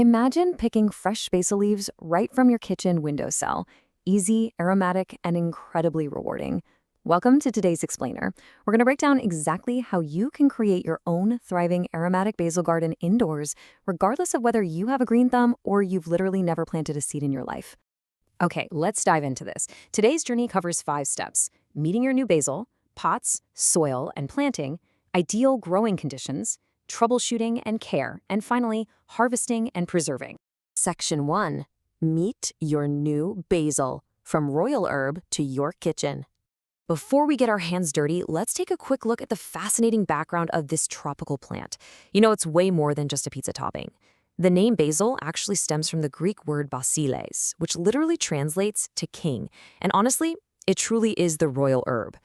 Imagine picking fresh basil leaves right from your kitchen windowsill. Easy, aromatic, and incredibly rewarding. Welcome to today's explainer. We're going to break down exactly how you can create your own thriving aromatic basil garden indoors, regardless of whether you have a green thumb or you've literally never planted a seed in your life. Okay, let's dive into this. Today's journey covers 5 steps: meeting your new basil, pots, soil, and planting, ideal growing conditions, troubleshooting and care, and finally, harvesting and preserving. Section 1. Meet your new basil, from royal herb to your kitchen. Before we get our hands dirty, let's take a quick look at the fascinating background of this tropical plant. You know, it's way more than just a pizza topping. The name basil actually stems from the Greek word basiles, which literally translates to king, and honestly, it truly is the royal herb.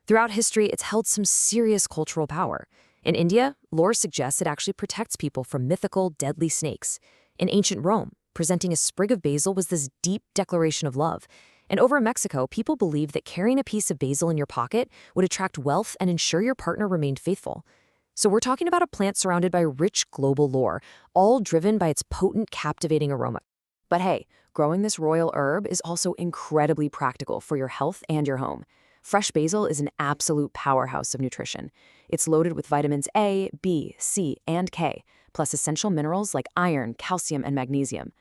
Throughout history, it's held some serious cultural power. In India, lore suggests it actually protects people from mythical, deadly snakes. In ancient Rome, presenting a sprig of basil was this deep declaration of love. And over in Mexico, people believed that carrying a piece of basil in your pocket would attract wealth and ensure your partner remained faithful. So we're talking about a plant surrounded by rich global lore, all driven by its potent, captivating aroma. But hey, growing this royal herb is also incredibly practical for your health and your home. Fresh basil is an absolute powerhouse of nutrition. It's loaded with vitamins A, B, C, and K, plus essential minerals like iron, calcium, and magnesium.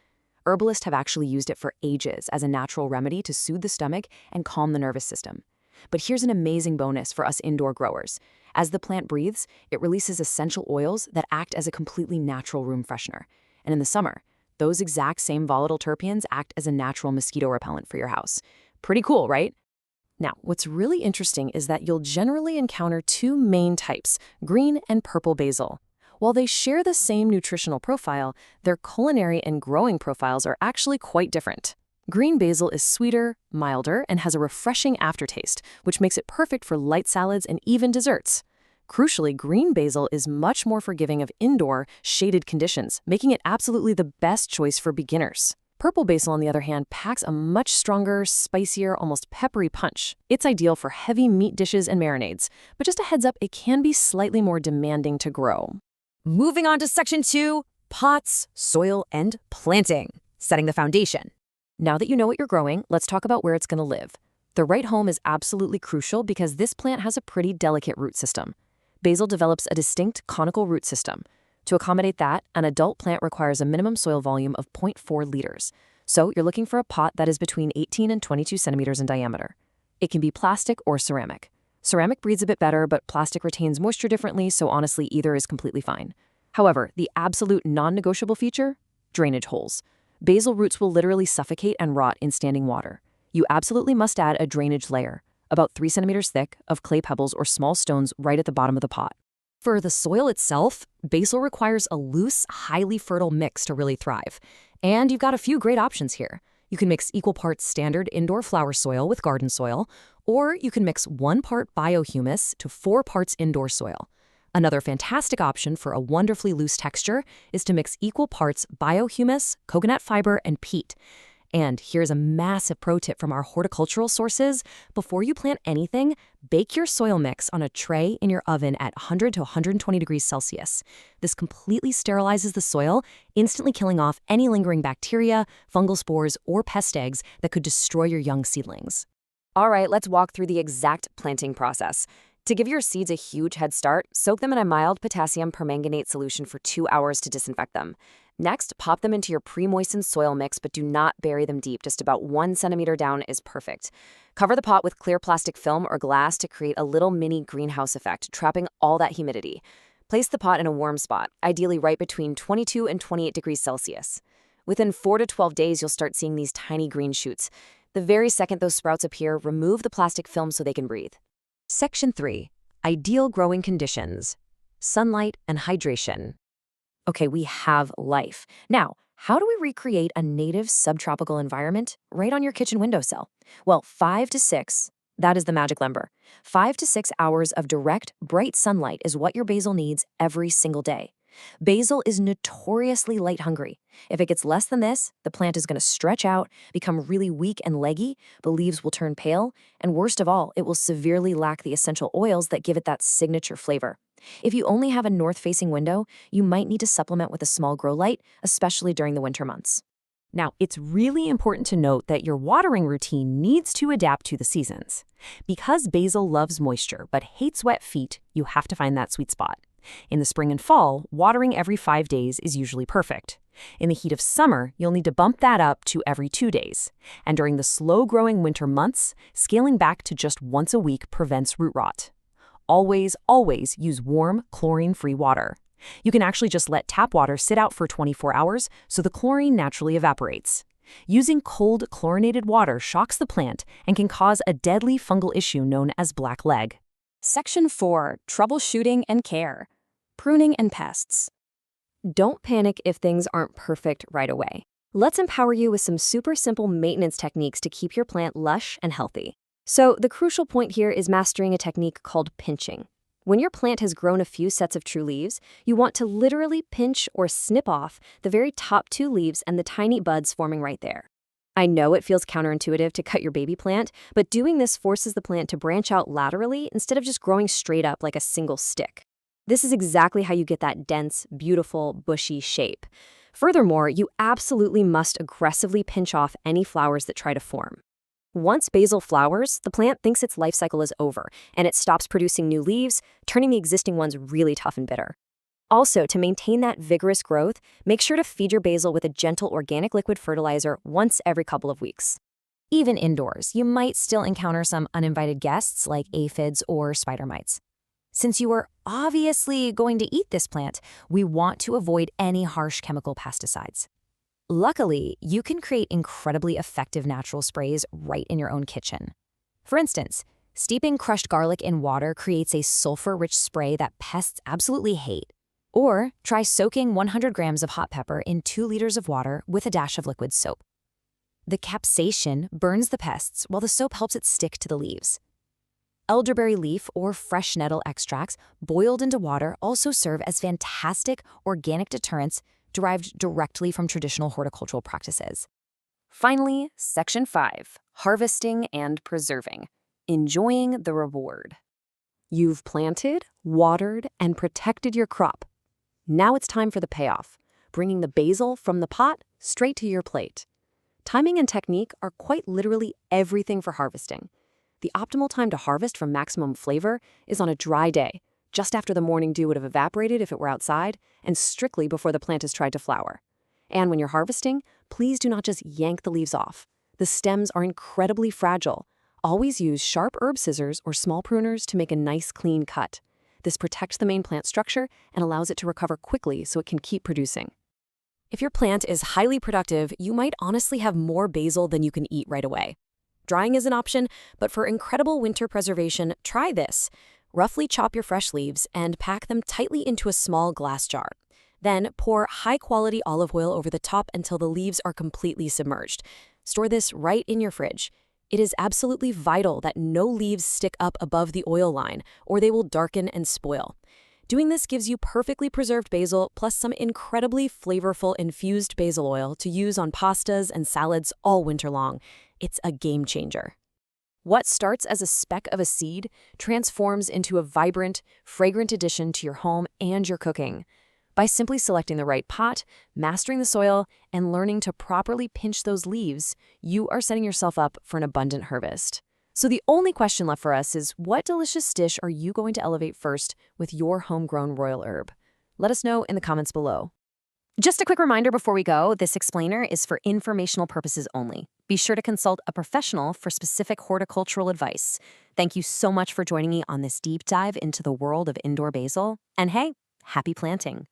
Herbalists have actually used it for ages as a natural remedy to soothe the stomach and calm the nervous system. But here's an amazing bonus for us indoor growers. As the plant breathes, it releases essential oils that act as a completely natural room freshener. And in the summer, those exact same volatile terpenes act as a natural mosquito repellent for your house. Pretty cool, right? Now, what's really interesting is that you'll generally encounter 2 main types, green and purple basil. While they share the same nutritional profile, their culinary and growing profiles are actually quite different. Green basil is sweeter, milder, and has a refreshing aftertaste, which makes it perfect for light salads and even desserts. Crucially, green basil is much more forgiving of indoor, shaded conditions, making it absolutely the best choice for beginners. Purple basil, on the other hand, packs a much stronger, spicier, almost peppery punch. It's ideal for heavy meat dishes and marinades, but just a heads up, it can be slightly more demanding to grow. Moving on to section 2, pots, soil, and planting, setting the foundation. Now that you know what you're growing, let's talk about where it's going to live. The right home is absolutely crucial because this plant has a pretty delicate root system. Basil develops a distinct conical root system. To accommodate that, an adult plant requires a minimum soil volume of 0.4 liters. So you're looking for a pot that is between 18 and 22 centimeters in diameter. It can be plastic or ceramic. Ceramic breathes a bit better, but plastic retains moisture differently, so honestly, either is completely fine. However, the absolute non-negotiable feature? Drainage holes. Basil roots will literally suffocate and rot in standing water. You absolutely must add a drainage layer, about 3 centimeters thick, of clay pebbles or small stones right at the bottom of the pot. For the soil itself, basil requires a loose, highly fertile mix to really thrive. And you've got a few great options here. You can mix equal parts standard indoor flower soil with garden soil, or you can mix 1 part biohumus to 4 parts indoor soil. Another fantastic option for a wonderfully loose texture is to mix equal parts biohumus, coconut fiber, and peat. And here's a massive pro tip from our horticultural sources. Before you plant anything, bake your soil mix on a tray in your oven at 100 to 120 degrees Celsius. This completely sterilizes the soil, instantly killing off any lingering bacteria, fungal spores, or pest eggs that could destroy your young seedlings. All right, let's walk through the exact planting process. To give your seeds a huge head start, soak them in a mild potassium permanganate solution for 2 hours to disinfect them. Next, pop them into your pre-moistened soil mix, but do not bury them deep. Just about 1 centimeter down is perfect. Cover the pot with clear plastic film or glass to create a little mini greenhouse effect, trapping all that humidity. Place the pot in a warm spot, ideally right between 22 and 28 degrees Celsius. Within 4 to 12 days, you'll start seeing these tiny green shoots. The very second those sprouts appear, remove the plastic film so they can breathe. Section 3. Ideal growing conditions. Sunlight and hydration. Okay, we have life. Now, how do we recreate a native subtropical environment right on your kitchen windowsill? Well, 5 to 6, that is the magic number. 5 to 6 hours of direct, bright sunlight is what your basil needs every single day. Basil is notoriously light-hungry. If it gets less than this, the plant is going to stretch out, become really weak and leggy, the leaves will turn pale, and worst of all, it will severely lack the essential oils that give it that signature flavor. If you only have a north-facing window, you might need to supplement with a small grow light, especially during the winter months. Now, it's really important to note that your watering routine needs to adapt to the seasons. Because basil loves moisture but hates wet feet, you have to find that sweet spot. In the spring and fall, watering every 5 days is usually perfect. In the heat of summer, you'll need to bump that up to every 2 days. And during the slow-growing winter months, scaling back to just once a week prevents root rot. Always, always use warm, chlorine-free water. You can actually just let tap water sit out for 24 hours so the chlorine naturally evaporates. Using cold, chlorinated water shocks the plant and can cause a deadly fungal issue known as black leg. Section 4. Troubleshooting and Care. Pruning and Pests. Don't panic if things aren't perfect right away. Let's empower you with some super simple maintenance techniques to keep your plant lush and healthy. So the crucial point here is mastering a technique called pinching. When your plant has grown a few sets of true leaves, you want to literally pinch or snip off the very top 2 leaves and the tiny buds forming right there. I know it feels counterintuitive to cut your baby plant, but doing this forces the plant to branch out laterally instead of just growing straight up like a single stick. This is exactly how you get that dense, beautiful, bushy shape. Furthermore, you absolutely must aggressively pinch off any flowers that try to form. Once basil flowers, the plant thinks its life cycle is over, and it stops producing new leaves, turning the existing ones really tough and bitter. Also, to maintain that vigorous growth, make sure to feed your basil with a gentle organic liquid fertilizer once every couple of weeks. Even indoors, you might still encounter some uninvited guests like aphids or spider mites. Since you are obviously going to eat this plant, we want to avoid any harsh chemical pesticides. Luckily, you can create incredibly effective natural sprays right in your own kitchen. For instance, steeping crushed garlic in water creates a sulfur-rich spray that pests absolutely hate. Or try soaking 100 grams of hot pepper in 2 liters of water with a dash of liquid soap. The capsaicin burns the pests while the soap helps it stick to the leaves. Elderberry leaf or fresh nettle extracts boiled into water also serve as fantastic organic deterrents derived directly from traditional horticultural practices. Finally, Section 5, Harvesting and Preserving. Enjoying the reward. You've planted, watered, and protected your crop. Now it's time for the payoff, bringing the basil from the pot straight to your plate. Timing and technique are quite literally everything for harvesting. The optimal time to harvest for maximum flavor is on a dry day, just after the morning dew would have evaporated if it were outside, and strictly before the plant has tried to flower. And when you're harvesting, please do not just yank the leaves off. The stems are incredibly fragile. Always use sharp herb scissors or small pruners to make a nice clean cut. This protects the main plant structure and allows it to recover quickly so it can keep producing. If your plant is highly productive, you might honestly have more basil than you can eat right away. Drying is an option, but for incredible winter preservation, try this. Roughly chop your fresh leaves and pack them tightly into a small glass jar. Then pour high-quality olive oil over the top until the leaves are completely submerged. Store this right in your fridge. It is absolutely vital that no leaves stick up above the oil line, or they will darken and spoil. Doing this gives you perfectly preserved basil plus some incredibly flavorful infused basil oil to use on pastas and salads all winter long. It's a game changer. What starts as a speck of a seed transforms into a vibrant, fragrant addition to your home and your cooking. By simply selecting the right pot, mastering the soil, and learning to properly pinch those leaves, you are setting yourself up for an abundant harvest. So the only question left for us is, what delicious dish are you going to elevate first with your homegrown royal herb? Let us know in the comments below. Just a quick reminder before we go, this explainer is for informational purposes only. Be sure to consult a professional for specific horticultural advice. Thank you so much for joining me on this deep dive into the world of indoor basil. And hey, happy planting!